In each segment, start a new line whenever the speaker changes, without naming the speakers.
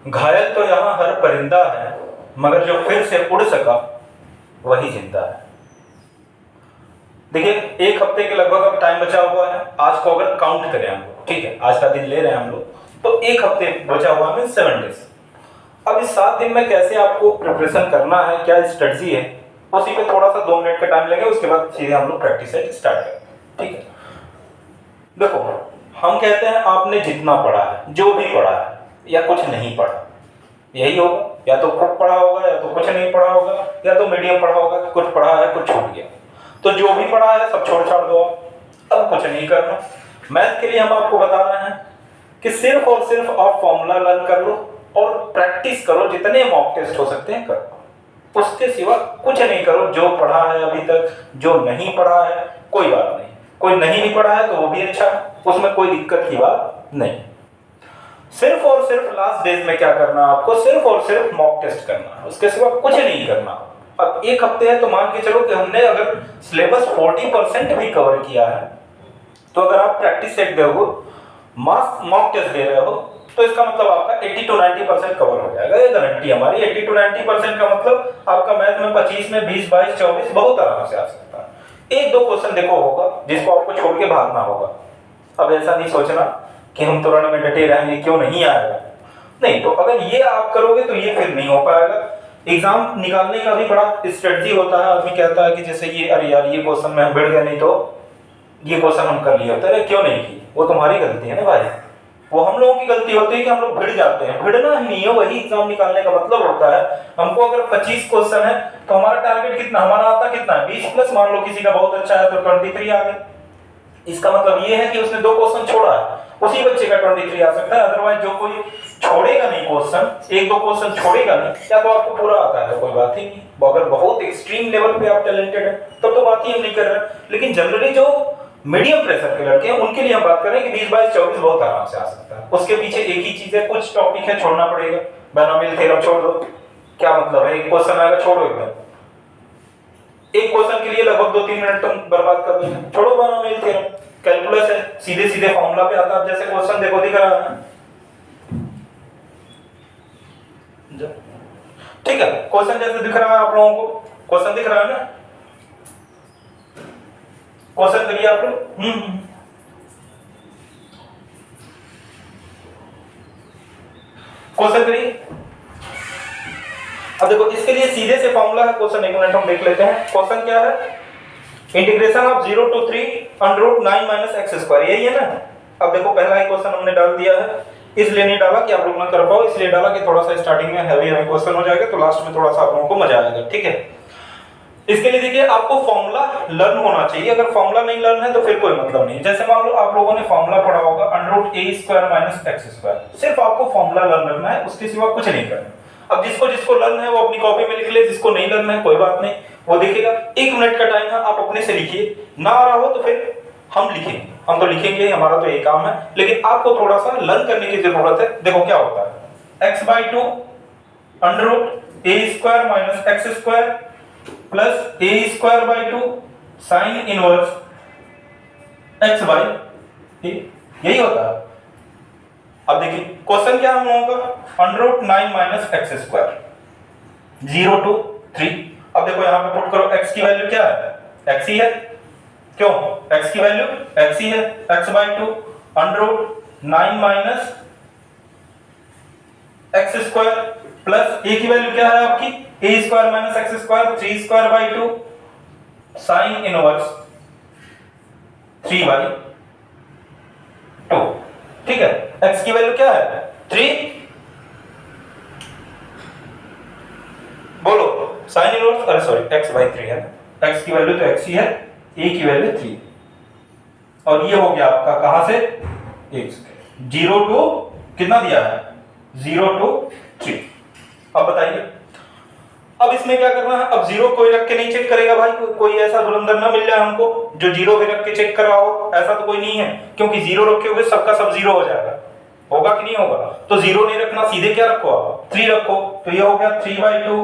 घायल तो यहाँ हर परिंदा है, मगर जो फिर से उड़ सका वही जिंदा है। देखिए, एक हफ्ते के लगभग अब टाइम बचा हुआ है। आज को अगर काउंट करें हम लोग, ठीक है, आज का दिन ले रहे हैं हम लोग, तो एक हफ्ते बचा हुआ है, 7 डेज। अब इस 7 दिन में कैसे आपको प्रिपरेशन करना है, क्या स्ट्रेटजी है, उसी पे थोड़ा सा 2 मिनट का टाइम लेंगे, उसके बाद सीधे हम लोग प्रैक्टिस स्टार्ट करेंगे, ठीक है। देखो, हम कहते हैं आपने जितना पढ़ा है, जो भी पढ़ा है या कुछ नहीं पढ़ा, यही होगा। या तो खूब पढ़ा होगा, या तो कुछ नहीं पढ़ा होगा, या तो मीडियम पढ़ा होगा, कुछ पढ़ा है कुछ छूट गया। तो जो भी पढ़ा है सब छोड़ छाड़ दो, अब कुछ नहीं करना। मैथ के लिए हम आपको बता रहे हैं कि सिर्फ और सिर्फ आप फॉर्मूला लर्न कर लो और प्रैक्टिस करो, जितने मॉक टेस्ट हो सकते हैं करो, उसके सिवा कुछ नहीं करो। जो पढ़ा है अभी तक, जो नहीं पढ़ा है कोई बात नहीं, कोई नहीं भी पढ़ा है तो वो भी अच्छा है, उसमें कोई दिक्कत की बात नहीं। सिर्फ और सिर्फ लास्ट डेज में क्या करना है आपको, सिर्फ और सिर्फ मॉक टेस्ट करना है, उसके सिवा कुछ नहीं करना। अब एक हफ्ते है तो मान के चलो कि हमने अगर सिलेबस 40% भी कवर किया है, तो अगर आप प्रैक्टिस सेट दोगे, मॉक टेस्ट दे रहे हो, तो इसका मतलब आपका 80 to 90% कवर हो जाएगा। ये गारंटी हमारी। 80 to 90% का मतलब आपका मैथ में 25 में 20, 22, 24 बहुत आराम से आ सकता है। एक दो क्वेश्चन देखो होगा जिसको आपको छोड़ के भागना होगा। अब ऐसा नहीं सोचना कि हम तो रन में डटे रहेंगे, क्यों नहीं आएगा, नहीं। तो अगर ये आप करोगे तो ये फिर नहीं हो पाएगा। एग्जाम निकालने का भी बड़ा स्ट्रेटजी होता है। आदमी कहता है कि जैसे ये, अरे यार ये क्वेश्चन में हम भिड़ गए, नहीं तो ये क्वेश्चन हम कर लिए होते। अरे क्यों नहीं की, वो तुम्हारी गलती है ना भाई, वो हम लोगों की गलती होती है कि हम लोग भिड़ जाते हैं। भिड़ना ही नहीं है, वही एग्जाम निकालने का मतलब होता है। हमको अगर 25 क्वेश्चन है तो हमारा टारगेट कितना, हमारा आता कितना है, 20 प्लस। मान लो किसी का बहुत अच्छा है तो 23 आ गए। इसका मतलब ये है कि उसने 2 क्वेश्चन छोड़ा है, उसी बच्चे का 23 आ सकता है। अदरवाइज जो कोई छोड़ेगा नहीं क्वेश्चन, 1-2 क्वेश्चन छोड़ेगा नहीं, या तो आपको पूरा आता है तो कोई बात ही नहीं। अगर बहुत एक्सट्रीम लेवल पे आप टैलेंटेड है तब तो बात ही हम नहीं कर रहे। लेकिन जनरली जो मीडियम प्रेशर के लड़के हैं उनके लिए हम बात करें कि 20, 22, 24 बहुत आराम से आ सकता है। उसके पीछे एक ही चीज है, कुछ टॉपिक है छोड़ना पड़ेगा। बायनॉमियल थ्योरम छोड़ दो, क्या मतलब है, एक क्वेश्चन आएगा छोड़ो एकदम। एक क्वेश्चन के लिए लगभग 2-3 मिनट तुम बर्बाद कर दोगे, छोड़ो बायनॉमियल थ्योरम। कैलकुलस है, सीधे सीधे फॉर्मूला पे आता है। जैसे क्वेश्चन देखो दिख रहा है, ठीक है, क्वेश्चन जैसे दिख रहा है आप लोगों को, क्वेश्चन दिख रहा है ना, क्वेश्चन करिए आप लोग। क्वेश्चन करिए। अब देखो, इसके लिए सीधे से फॉर्मूला है। क्वेश्चन एक मिनट हम देख लेते हैं। क्वेश्चन क्या है, इंटीग्रेशन ऑफ 0 to 3√9 - x², यही है ना। अब देखो, पहला ही क्वेश्चन हमने डाल दिया है, इसलिए नहीं डाला कि आप लोग ना कर पाओ, इसलिए डाला कि थोड़ा सा स्टार्टिंग में हैवी क्वेश्चन हो जाएगा, तो लास्ट में थोड़ा सा आप लोगों को मजा आएगा, ठीक है। इसके लिए देखिए, आपको फॉर्मूला लर्न होना चाहिए। अगर फॉर्मूला नहीं लर्न है तो फिर कोई मतलब नहीं। जैसे मान लो आप लोगों ने फॉर्मूला पढ़ा होगा √a² - x², सिर्फ आपको फॉर्मूला लर्न करना है, उसके सिवा कुछ नहीं करना। अब जिसको जिसको लर्न है वो अपनी कॉपी में लिख ले, जिसको नहीं लर्न है कोई बात नहीं, वो देखेगा। 1 मिनट का टाइम है, आप अपने से लिखिए। ना आ रहा हो तो फिर हम लिखेंगे, हम तो लिखेंगे, हमारा तो यही काम है। लेकिन आपको थोड़ा सा लर्न करने की जरूरत है। देखो क्या होता है, x/2 √a² - x² plus a²/2 sine inverse x/a, यही होता है। अब देखिए क्वेश्चन क्या है हम लोगों का, √9 - x², 0 to 3। अब देखो यहां पे पुट करो, x की वैल्यू क्या है, x ही है। क्यों, x की वैल्यू x ही है। x/2 √9 - x² प्लस a की वैल्यू क्या है आपकी, a² - x², 3²/2 साइन इनवर्स 3/2, ठीक है। x की वैल्यू क्या है, 3, बोलो साइन इनवर्स, अरे सॉरी x/3 है ना, x की वैल्यू तो x ही है, a की वैल्यू 3, और ये हो गया आपका कहां से, 1 से 0 to कितना दिया है, 0 to 3। अब बताइए, अब इसमें क्या करना है। अब 0 कोई रख के नहीं चेक करेगा भाई, कोई ऐसा धुरंधर ना मिल जाए हमको जो 0 भी रख के चेक कर रहा हो, ऐसा तो कोई नहीं है। क्योंकि 0 रखे हुए सबका सब 0 हो जाएगा, होगा कि नहीं होगा। तो 0 नहीं रखना, सीधे क्या रखो आप, 3 रखो। तो ये हो गया 3/2,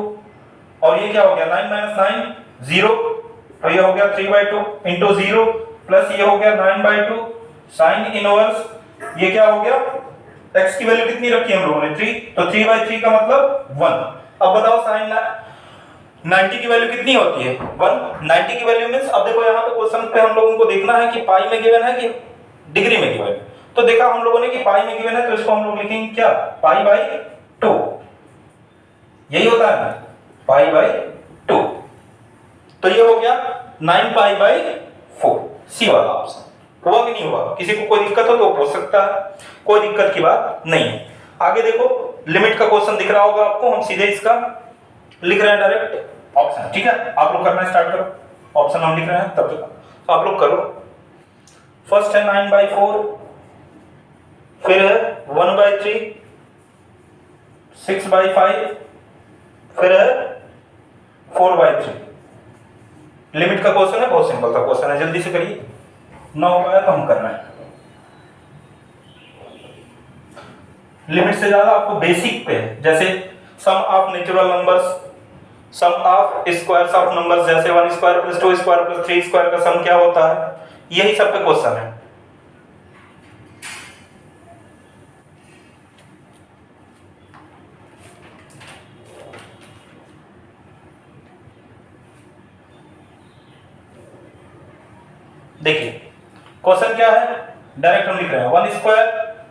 और ये क्या हो गया 9 - 9 0, तो ये हो गया 3/2 इंटू 0 प्लस ये हो गया 9/2 साइन इनवर्स, ये क्या हो गया x की वैल्यू कितनी रखी हम लोगों ने 3, तो 3/3 का मतलब 1। अब बताओ साइन 90 की वैल्यू कितनी होती है 1। 90 की वैल्यू मींस, अब देखो यहाँ पे क्वेश्चन पे हम लोगों को देखना है कि पाई में गिवन है कि डिग्री में गिवन है। तो देखा हम लोगों ने कि पाई में गिवन है, तो इसको हम लोग लिखेंगे क्या, पाई/2। यही होता है ना, पाई/2। तो ये हो गया 9π/4, सी वाला ऑप्शन। हुआ कि नहीं हुआ? किसी को कोई दिक्कत हो तो पूछ सकता है, कोई दिक्कत की बात नहीं है। आगे देखो, लिमिट का क्वेश्चन दिख रहा होगा आपको, हम सीधे इसका लिख रहे हैं डायरेक्ट ऑप्शन। ठीक है, आप लोग करना स्टार्ट करो। ऑप्शन हम लिख रहे हैं तब तक तो आप लोग करो। फर्स्ट है 9/4, फिर है 1/3, 6/5, फिर है 4/3। लिमिट का क्वेश्चन है, बहुत सिंपल सा क्वेश्चन है, जल्दी से करिए, ना हो पाया तो हम कर रहे हैं। लिमिट से ज्यादा आपको बेसिक पे, जैसे sum of natural numbers, sum of squares of numbers, जैसे 1 square plus 2 square plus 3 square का सम क्या होता है, यही सब पे क्वेश्चन है। देखिए क्वेश्चन क्या है, डायरेक्ट हम लिख रहे हैं 1 square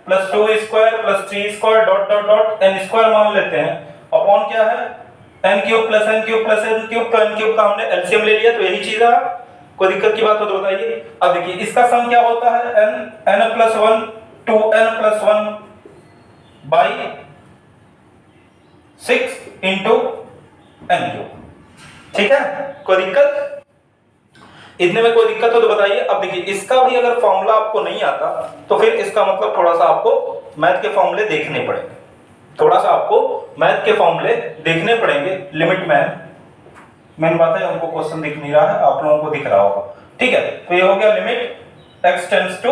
plus 2 square plus 3 square dot dot dot n square मान लेते हैं, अपॉन क्या है n cube plus n cube plus n cube. तो n क्यूब का हमने एलसीएम ले लिया, तो यही चीज है। कोई दिक्कत की बात हो तो बताइए। अब देखिए इसका सम क्या होता है, n plus 1 2n plus 1 by 6 into n cube. ठीक है, कोई दिक्कत? इतने में कोई दिक्कत हो तो बताइए। अब देखिए इसका भी अगर फॉर्मूला आपको नहीं आता तो फिर इसका मतलब थोड़ा सा आपको मैथ के फॉर्मूले देखने पड़ेंगे, थोड़ा सा आपको मैथ के फॉर्मूले देखने पड़ेंगे। लिमिट मेन बात है, हमको क्वेश्चन दिख नहीं रहा है, आप लोगों को दिख रहा होगा। ठीक है, तो ये हो गया limit x tends to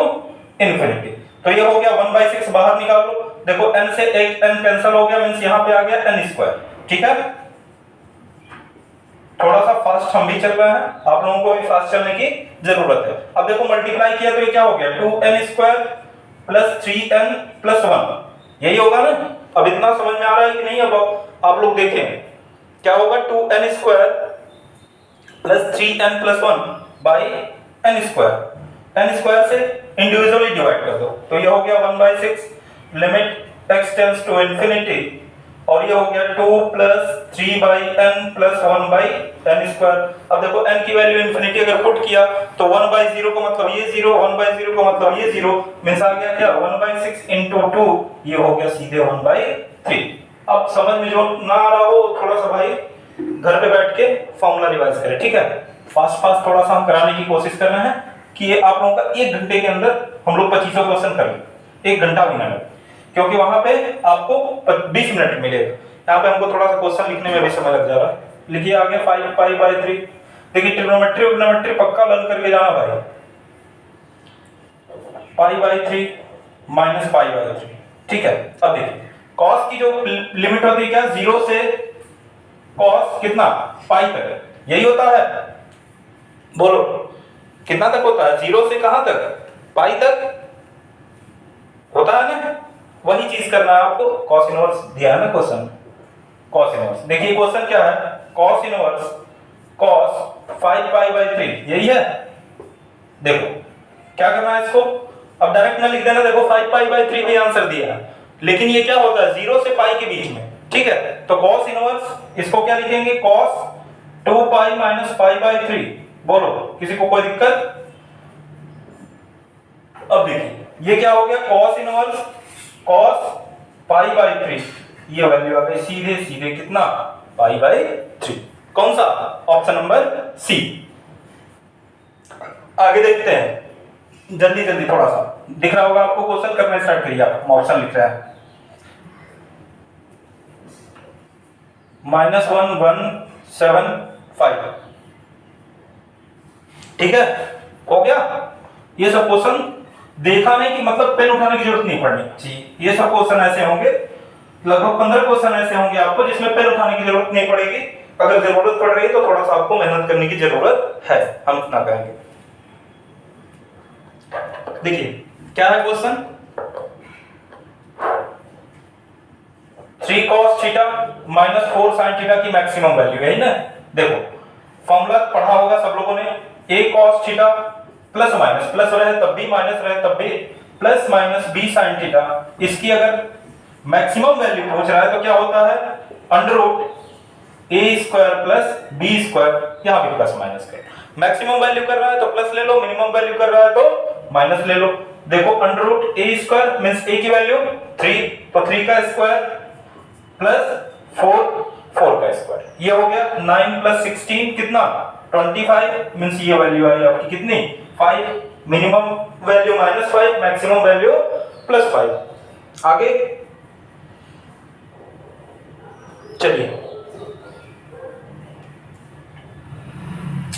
infinity. तो ये हो गया 1/6, बाहर निकाल लो। देखो n से एक n कैंसिल हो गया, मींस यहां पे आ गया n स्क्वायर। ठीक है, थोड़ा सा फास्ट हम भी चल रहे हैं, आप लोगों को भी फास्ट चलने की जरूरत है। अब देखो मल्टीप्लाई किया तो ये क्या हो गया 2n square plus 3n plus 1, यही होगा ना। अब इतना समझ में आ रहा है कि नहीं? अब आप लोग देखें क्या होगा, 2n square plus 3n plus 1 by n square. n square से इंडिविजुअली डिवाइड कर दो, तो ये हो गया 1/6 limit x tends to infinity, और ये हो गया 2 plus 3/n plus 1/n square. अब देखो n की वैल्यू इंफिनिटी अगर पुट किया तो 1/0 का मतलब ये 0, 1/0 का मतलब ये 0, मींस आ गया क्या 1/6 इंटू 2, ये हो गया सीधे 1/3। अब समझ में जो ना आ रहा हो थोड़ा सा भाई घर पे बैठ के फॉर्मूला रिवाइज करें। ठीक है, फास्ट थोड़ा सा हम कराने की कोशिश कर रहे हैं कि ये आप लोगों का 1 घंटे के अंदर हम लोग 2500 क्वेश्चन कर लें, 1 घंटा भी ना लगे, क्योंकि वहां पे आपको 20 मिनट मिलेगा। यहाँ पे हमको थोड़ा सा क्वेश्चन लिखने में भी समय लग जा रहा है। लिखिए आगे 5π/3। देखिए ट्रिग्नोमेट्री पक्का लर्न करके जाना भाई। π/3 माइनस π/3। ठीक है, अब देखिए cos की जो लिमिट होती है क्या, 0 से cos कितना पाई तक, यही होता है। बोलो कितना तक होता है, 0 से कहां तक, पाई तक होता है ना। वही चीज करना है आपको। cos इनवर्स दिया है ना क्वेश्चन, cos इनवर्स। देखिए क्वेश्चन क्या है, cos इनवर्स cos 5π/3, यही है। देखो क्या करना है इसको, अब डायरेक्ट ना लिख देना। देखो 5π/3 भी आंसर दिया है, लेकिन ये क्या होता है 0 से पाई के बीच में। ठीक है, तो cos इनवर्स इसको क्या लिखेंगे, cos 2π - π/3। बोलो किसी को कोई दिक्कत? अब देखिए ये क्या हो गया, cos इनवर्स cos π/3, ये वैल्यू आ गई सीधे कितना π/3। कौन सा? Option number C. आगे देखते हैं जल्दी थोड़ा सा दिख रहा होगा आपको, क्वेश्चन करना स्टार्ट करिए। आप ऑप्शन लिख रहे हैं -1175। ठीक है, हो गया। ये सब क्वेश्चन देखा नहीं कि मतलब पेन उठाने की जरूरत नहीं पड़नी चाहिए। ये सब क्वेश्चन ऐसे होंगे, लगभग 15 क्वेश्चन ऐसे होंगे आपको जिसमें पेन उठाने की जरूरत नहीं पड़ेगी। अगर जरूरत पड़ रही है तो थोड़ा सा आपको मेहनत करने की जरूरत है, हम इतना कहेंगे। देखिए क्या है question, 3 cos theta minus 4 sin theta की मैक्सिमम वैल्यू है ना। देखो फॉर्मूला पढ़ा होगा सब लोगों ने, a cos theta plus minus, plus रहे तब भी माइनस रहे तब भी, plus minus b sin theta, इसकी अगर मैक्सिमम वैल्यू पूछ रहा है तो क्या होता है, under root a square plus b square, यहां भी प्लस माइनस कर, मैक्सिमम वैल्यू कर रहा है तो प्लस ले लो, मिनिमम वैल्यू कर रहा है तो माइनस ले लो। देखो under root a square means a की वैल्यू 3, तो 3 का स्क्वायर प्लस 4 का स्क्वायर, ये हो गया 9 प्लस 16 कितना 25, मींस ये वैल्यू आई आपकी कितनी 5, मिनिमम वैल्यू -5, मैक्सिमम वैल्यू +5। आगे चलिए,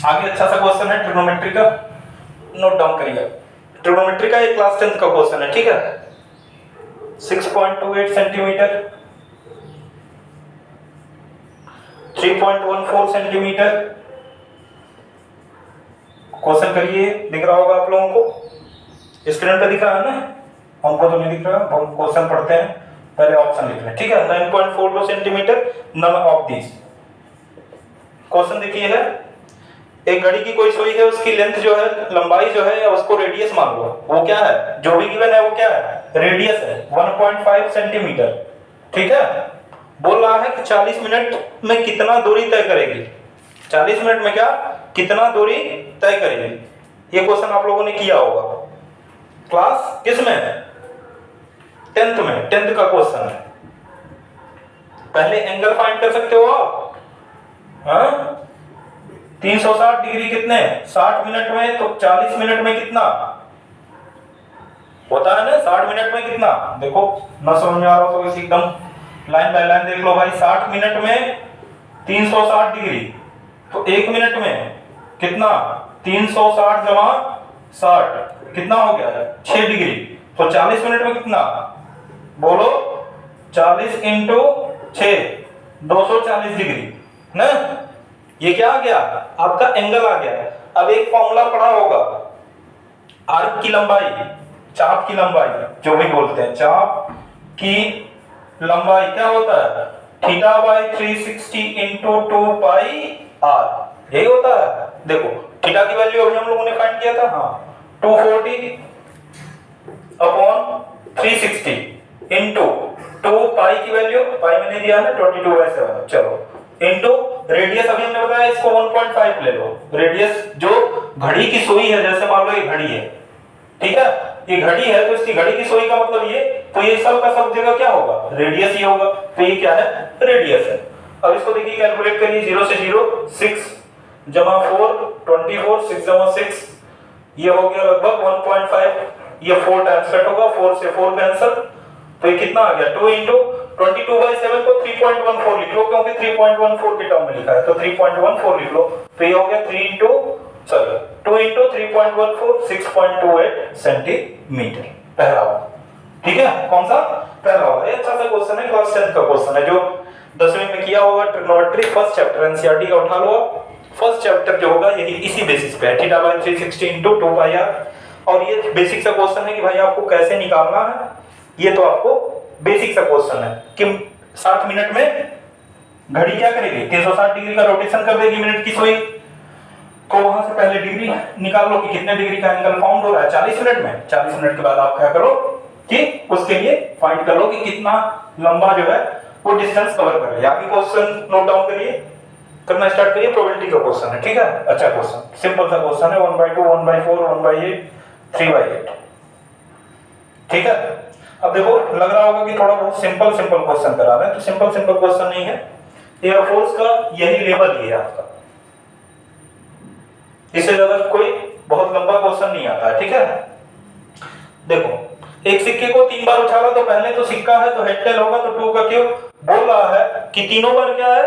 आगे अच्छा सा क्वेश्चन है ट्रिग्नोमेट्री का, नोट डाउन करिए। ट्रिग्नोमेट्री का एक क्लास 10th का क्वेश्चन है, ठीक है। 6.28 सेंटीमीटर, 3.14 सेंटीमीटर, क्वेश्चन करिए। दिख रहा होगा आप लोगों को, स्क्रीन पे दिख रहा है ना, हमको तो नहीं दिख रहा, हम क्वेश्चन पढ़ते हैं, पहले ऑप्शन लिख लें, ठीक है। 9.42 centimetre, none of this. Question देखिए है, एक घड़ी की कोई सुई है, उसकी लेंथ जो है, लंबाई जो है, उसको रेडियस मान लो, वो क्या है, जो भी गिवन है वो क्या है, रेडियस है 1.5 सेंटीमीटर, ठीक है। बोल रहा है कि 40 मिनट में कितना दूरी तय करेगी, 40 मिनट में क्या कितना दूरी तय करेगी। ये क्वेश्चन आप लोगों ने किया होगा क्लास किस में, 10th में, 10th का क्वेश्चन है। पहले एंगल फाइंड कर सकते हो आप, हाँ 360 डिग्री कितने 60 मिनट में, तो 40 मिनट में कितना होता है ना, 60 मिनट में कितना, देखो ना समझ में आ रहा हो तो एकदम लाइन बाय लाइन देख लो भाई। 60 मिनट में 360 डिग्री, तो 1 मिनट में कितना 360 जमा 60 कितना हो गया 6 डिग्री, तो 40 मिनट में कितना बोलो, 40 इंटू 6 240 डिग्री ना। ये क्या आ गया आपका एंगल आ गया। अब एक फॉर्मूला पढ़ा होगा, आर्क की लंबाई, चाप की लंबाई जो भी बोलते हैं, चाप की लंबाई क्या होता है, theta by 360 into 2 pi R, यही होता है। देखो थीटा की वैल्यू अभी हम लोगों ने फाइंड किया था, हाँ 240 अपॉन 360 इंटू 2 पाई की वैल्यू, पाई मैंने दिया है 22/7, चलो इंटू रेडियस अभी हमने बताया इसको 1.5 ले लो, रेडियस जो घड़ी की सुई है, जैसे मान लो ये घड़ी है, ठीक है, ये घड़ी है तो इसकी घड़ी की सुई का मतलब ये, तो ये सब का सब जगह क्या होगा, रेडियस ही होगा, तो ये क्या है, रेडियस है। अब इसको देखिए कैलकुलेट करिए, 0 से 0 6 जमा 4 24, 6 जमा 6, ये हो गया लगभग 1.5, ये 4 टाइम्स कट होगा, 4 से 4 कैंसिल, तो ये कितना आ गया 2 इंटू 22/7 को 3.14 लिख लो, क्योंकि 3.14 के टर्म में लिखा है, तो 3.14 लिख लो, तो ये हो गया 2 इंटू 3.14 6.28 सेंटीमीटर, पहला वाला, ठीक है। कौन सा, पहला वाला। ये अच्छा सा क्वेश्चन है, क्लास 10th का क्वेश्चन है, जो 10वीं में किया होगा, ट्रिग्नोमेट्री फर्स्ट चैप्टर एनसीईआरटी का उठा लो। फर्स्ट चैप्टर जो होगा यही इसी बेसिस पे है, theta by 360 into 2 pi R. और ये बेसिक सा क्वेश्चन है कि भाई आपको कैसे निकालना है, ये तो आपको बेसिक सा क्वेश्चन है कि 60 मिनट में घड़ी क्या करेगी, 360 डिग्री का रोटेशन कर देगी मिनट की सुई, तो वहां से पहले डिग्री निकाल लो कि कितने डिग्री का एंगल फाउंड हो रहा है 40 मिनट में। 40 मिनट के बाद आप क्या करो कि उसके लिए फाइंड कर लो कि कितना लंबा जो है वो डिस्टेंस कवर कर रहा है। आगे क्वेश्चन नोट डाउन करिए, करना स्टार्ट करिए। प्रोबेबिलिटी का क्वेश्चन है, ठीक है, अच्छा क्वेश्चन, सिंपल सा क्वेश्चन है, 1/2 1/4 1/8 3/8, ठीक है। अब देखो लग रहा होगा कि थोड़ा बहुत सिंपल क्वेश्चन करा रहे हैं, तो सिंपल क्वेश्चन नहीं है। एयरफोर्स का यही लेवल ही है आपका, इससे ज्यादा कोई बहुत लंबा क्वेश्चन नहीं आता है, ठीक है। देखो एक सिक्के को 3 बार उछाला, तो पहले तो सिक्का है तो हेड टेल होगा, तो 2 का क्यूब। बोल रहा है कि तीनों बार क्या है,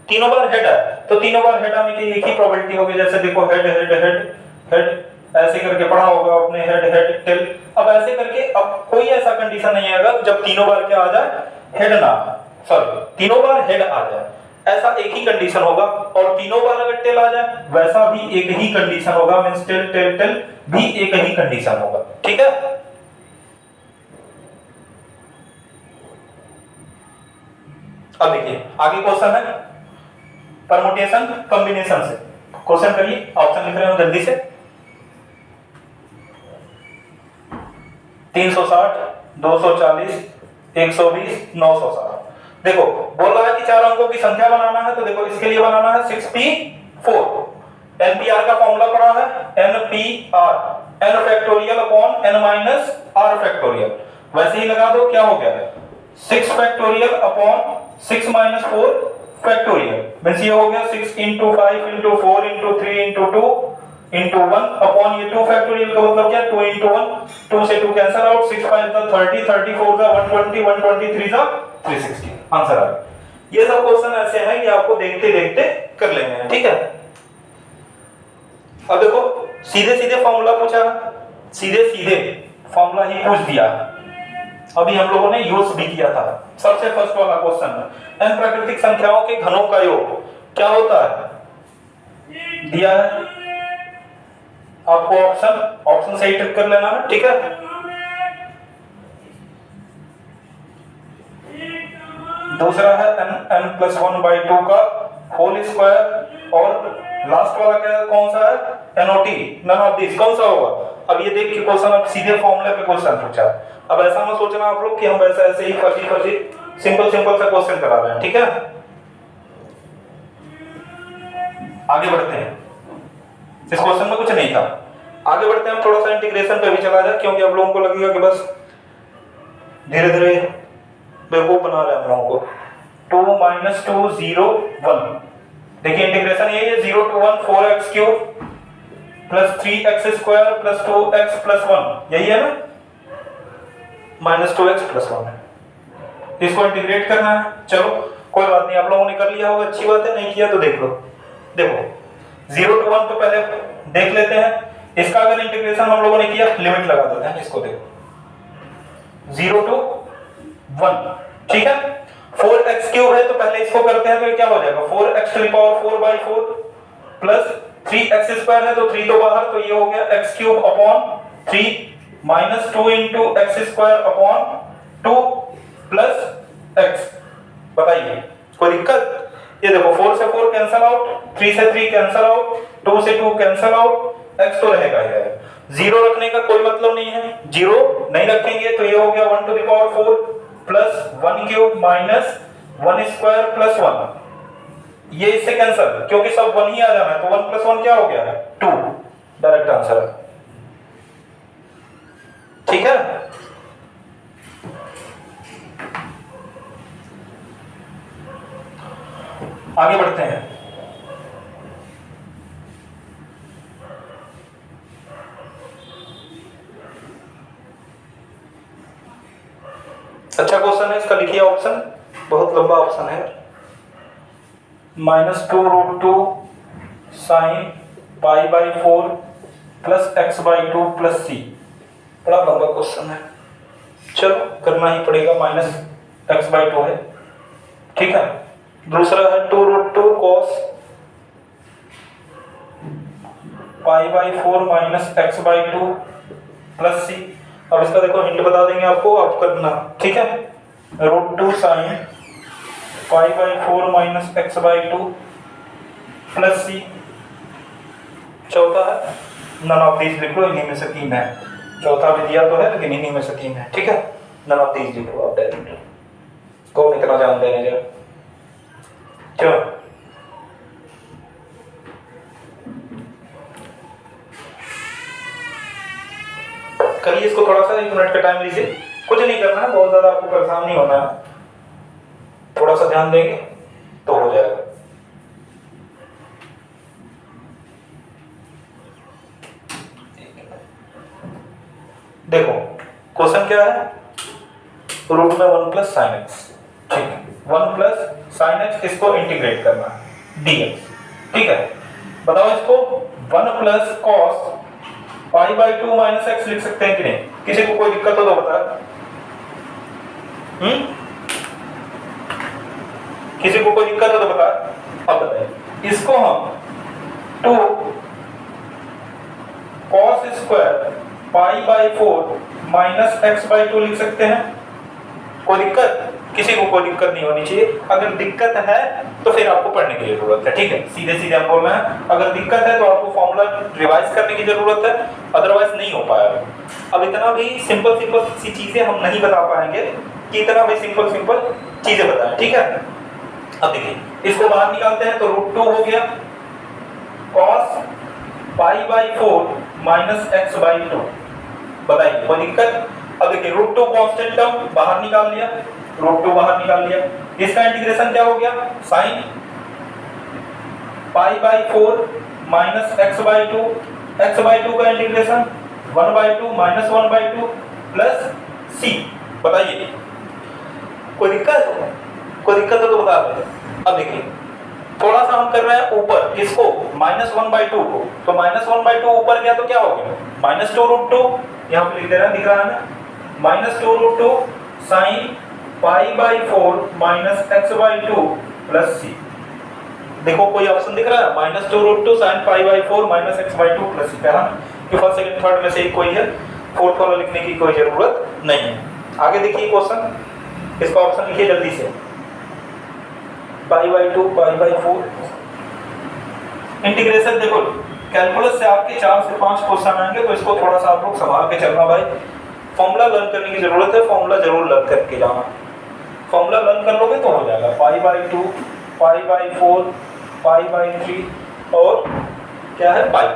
तीनों बार हेड है, तो तीनों बार हेड आने की एक ही प्रोबेबिलिटी होगी। जैसे देखो हेड हेड हेड हेड ऐसे करके पढ़ा होगा आपने, हेड हेड टेल। अब ऐसे करके अब कोई ऐसा कंडीशन नहीं आएगा जब तीनों बार क्या आ जाए, हेड ना, सॉरी तीनों बार हेड आ जाए, ऐसा एक ही कंडीशन होगा। और तीनों बार अगर टेल आ जाए वैसा भी एक ही कंडीशन होगा, मींस टेल टेल टेल भी एक ही कंडीशन होगा, ठीक है। अब देखिए आगे क्वेश्चन है परमुटेशन कॉम्बिनेशन से। क्वेश्चन करिए, ऑप्शन लिख रहे हो जल्दी से। 360, 240, 120, 960। देखो बोल रहा है कि चार अंकों की संख्या बनाना है, तो देखो इसके लिए बनाना है 6p4। एनपीआर का फॉर्मूला पड़ा है NPR, n factorial upon n minus r factorial. वैसे ही लगा दो, क्या हो गया 6 factorial upon 6 minus 4 factorial, means ये हो गया 6 into 5 into 4 into 3 into 2 into 1 upon ये 2 फैक्टोरियल का मतलब क्या 2 into 1, 2 से 2 कैंसिल आउट, 6 5 जा 30, 34 जा 120, 123 जा 360, आंसर आ गया। ये सब क्वेश्चन ऐसे हैं कि आपको देखते देखते कर लेंगे हैं, ठीक है। अब देखो सीधे सीधे फॉर्मूला पूछा, सीधे सीधे फॉर्मूला ही पूछ दिया, अभी हम लोगों ने यूज भी किया था। सबसे फर्स्ट वाला क्वेश्चन, n प्राकृतिक संख्याओं के घनों का योग क्या होता है, दिया है आपको ऑप्शन से ही टिक कर लेना है, ठीक है। दूसरा है n प्लस 1/2 का होल स्क्वायर, और लास्ट वाला क्या कौन सा है, NOT, नन ऑफ दिस, कौन सा होगा। अब ये देख के क्वेश्चन, अब सीधे फॉर्मूले पे क्वेश्चन पूछा। अब ऐसा मत सोचना आप लोग कि हम ऐसे ही फर्जी सिंपल सा क्वेश्चन करा रहे हैं, ठीक है। आगे बढ़ते हैं, इस क्वेश्चन में कुछ नहीं था, आगे बढ़ते हैं हम। थोड़ा सा इंटीग्रेशन पे भी चला जाए, क्योंकि अब लोगों को लगेगा कि बस धीरे धीरे बेवकूफ बना रहे हैं हम लोगों को। 2 - 2 0 1, देखिए इंटीग्रेशन यही है, 0 to 1 4x cube plus 3x square plus 2x plus 1, यही है ना, माइनस 2x प्लस 1। इसको इंटीग्रेट करना है। चलो कोई बात नहीं, आप लोगों ने कर लिया होगा, अच्छी बात है, नहीं किया तो देख लो। देखो 0 to 1 तो पहले देख लेते हैं, इसका अगर इंटीग्रेशन हम लोगों ने किया, लिमिट लगा देते हैं इसको, देखो 0 to 1, ठीक है। 4x क्यूब है तो पहले इसको करते हैं, तो क्या हो जाएगा 4x to the power 4/4 plus 3x square है तो 3 तो बाहर, तो ये हो गया x cube upon 3 minus 2 into x square upon 2 plus x। बताइए कोई दिक्कत। ये देखो 4 से 4 कैंसिल आउट, 3 से 3 कैंसिल आउट, 2 से 2 कैंसिल आउट, x तो रहेगा ही रहेगा। जीरो रखने का कोई मतलब नहीं है, जीरो नहीं रखेंगे तो ये हो गया 1 to the power 4 plus 1 cube minus 1 square plus 1। ये इससे कैंसिल, क्योंकि सब 1 ही आ जाना है, तो 1 प्लस 1 क्या हो गया 2, डायरेक्ट आंसर है, ठीक है। आगे बढ़ते हैं। अच्छा क्वेश्चन है, इसका लिखिए ऑप्शन, बहुत लंबा ऑप्शन है। -2√2 sign π/4 plus x/2 plus c, बड़ा लंबा क्वेश्चन है, चलो करना ही पड़ेगा, -x/2 है, ठीक है। दूसरा है 2√2 cos π/4 minus x/2 plus c। अब इसका देखो हिंट बता देंगे आपको, आप करना, ठीक है। √2 sign π/4 minus x/2 plus c। चौथा है नन ऑफ दीज, लिख लो, इन्हीं में से 3 है। चौथा भी दिया तो है लेकिन इन्हीं में से 3 है, ठीक है। नन ऑफ दीज लिख लो आप डायरेक्ट, कौन इतना जानते हैं जरा। चलो करिए इसको, थोड़ा सा 1 मिनट का टाइम लीजिए, कुछ नहीं करना है, बहुत ज्यादा आपको परेशान नहीं होना है, थोड़ा सा ध्यान देंगे तो हो जाएगा। देखो क्वेश्चन क्या है, रूट में 1 प्लस साइन एक्स, ठीक है, 1 प्लस साइन एक्स, इसको इंटीग्रेट करना है dx, ठीक है। बताओ इसको 1 प्लस कॉस π/2 माइनस x लिख सकते हैं कि नहीं, किसी को कोई दिक्कत हो तो बता। किसी को कोई दिक्कत हो तो बता। अब बताइए इसको हम 2 cos स्क्वायर π/4 माइनस x/2 लिख सकते हैं, कोई दिक्कत। किसी को कोई दिक्कत नहीं होनी चाहिए। अगर दिक्कत है तो फिर आपको पढ़ने की जरूरत है, ठीक है, सीधे सीधे हम बोल रहे हैं। अगर दिक्कत है तो आपको फॉर्मूला रिवाइज करने की जरूरत है, अदरवाइज नहीं हो पाएगा। अब इतना भी सिंपल सिंपल सी चीजें हम नहीं बता पाएंगे कि इतना भी सिंपल सिंपल चीजें बताएं, ठीक है। अब देखिए इसको बाहर निकालते हैं तो √2 हो गया cos π/4 माइनस x/2। बताइए कोई दिक्कत? अब देखिए √2 कांस्टेंट टर्म बाहर निकाल लिया, √2 बाहर निकाल लिया। इसका इंटीग्रेशन क्या हो गया? sin π/4 माइनस x/2, x/2 का इंटीग्रेशन 1/2 माइनस 1/2 प्लस c। बताइए कोई दिक्कत? कोई दिक्कत हो तो बता दो। अब देखिए थोड़ा सा हम कर रहे हैं ऊपर, किसको? -1/2 को। तो -1/2 ऊपर गया तो क्या हो गया? -2√2, यहाँ पे लिख दे रहे हैं, दिख रहा है ना, -2√2 sin π/4 minus x/2 plus c। देखो कोई ऑप्शन दिख रहा है? -2√2 sin π/4 minus x/2 plus c। कहा कि फर्स्ट सेकंड थर्ड में से एक कोई है, फोर्थ वाला लिखने की कोई जरूरत नहीं है। आगे देखिए क्वेश्चन, इसका ऑप्शन लिखिए जल्दी से। π/2 π/4 इंटीग्रेशन। देखो कैलकुलस से आपके 4 से 5 क्वेश्चन आएंगे, तो इसको थोड़ा सा आप लोग संभाल के चलना भाई। फॉर्मूला लर्न करने की जरूरत है, फॉर्मूला जरूर लर्न करके जाना। फॉर्मूला लर्न कर लोगे तो हो जाएगा। π/2 π/4 π/3 और क्या है पाई,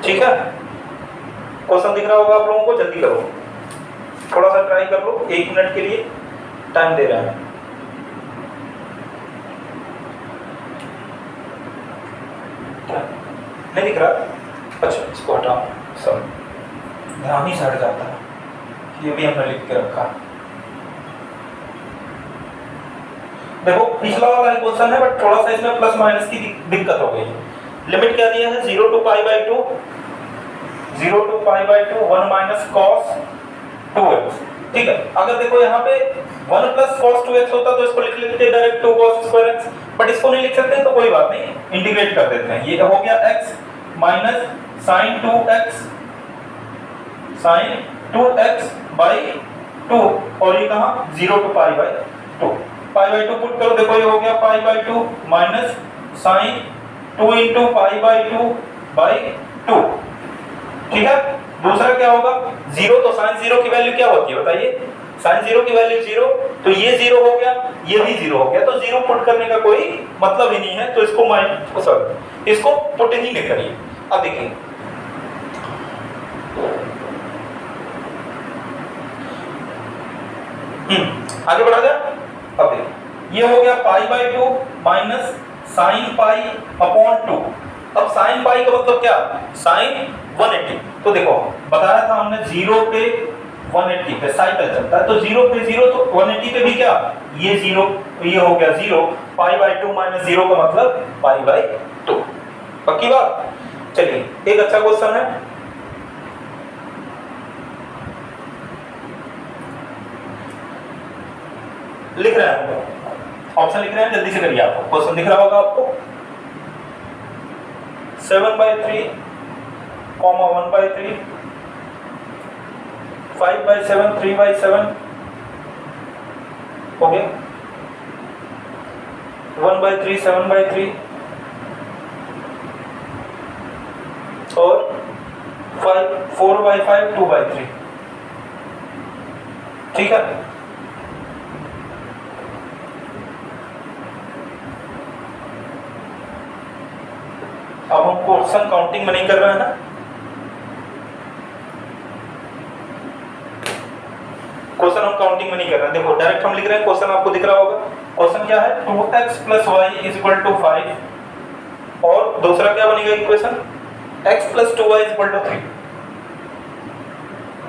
ठीक है। क्वेश्चन दिख रहा होगा आप लोगों को, जल्दी करो, थोड़ा सा ट्राई कर लो, 1 मिनट के लिए टाइम दे रहे हैं। नहीं दिख रहा? अच्छा इसको हटाओ, सब ध्यान ही से हट जाता है। ये भी हमने लिख के रखा। देखो पिछला वाला ही क्वेश्चन है, बट थोड़ा सा इसमें प्लस माइनस की दिक्कत हो गई। लिमिट क्या दिया है? 0 to π/2, 0 to π/2 1 minus cos 2x, ठीक है। अगर देखो यहाँ पे 1 प्लस cos 2x होता तो इसको लिख लेते डायरेक्ट 2 cos²x, बट इसको नहीं लिख सकते तो कोई बात नहीं, इंटीग्रेट कर देते हैं। ये हो गया x minus sin 2x by 2, और ये कहाँ? 0 to π/2। π/2 पुट करो, देखो ये हो गया π/2 माइनस sin 2 into π/2 बाई 2, ठीक है। दूसरा क्या होगा? 0, तो sin 0 की वैल्यू क्या होती है बताइए? sin 0 की वैल्यू 0, तो ये 0 हो गया, ये भी 0 हो गया, तो 0 पुट करने का कोई मतलब ही नहीं है, तो इसको पुट ही नहीं करिए। अब देखिए आगे बढ़ा जाए। अब देखिए ये हो गया π/2 माइनस sin π/2। अब sin π का मतलब क्या? sin 180। तो देखो बताया था हमने 0 पे 180 पे साइकिल चलता है, तो 0 पे 0, तो 180 पे भी क्या? ये 0, ये हो गया 0। π/2 माइनस 0 का मतलब π/2। पक्की बात? चलिए एक अच्छा क्वेश्चन है, लिख रहे हैं, ऑप्शन लिख रहे हैं, जल्दी से करिए। आपको क्वेश्चन दिख रहा होगा आपको। 7/3, 1/3, 5/7, 3/7 हो गया, 1/3, 7/3 और 4/5, 2/3, ठीक है। अब हम क्वेश्चन काउंटिंग में नहीं कर रहे हैं ना, क्वेश्चन हम काउंटिंग में नहीं कर रहे हैं। देखो डायरेक्ट हम लिख रहे हैं, क्वेश्चन आपको दिख रहा होगा। क्वेश्चन क्या है? 2x + y = 5, और दूसरा क्या बनेगा इक्वेशन? x + 2y = 3,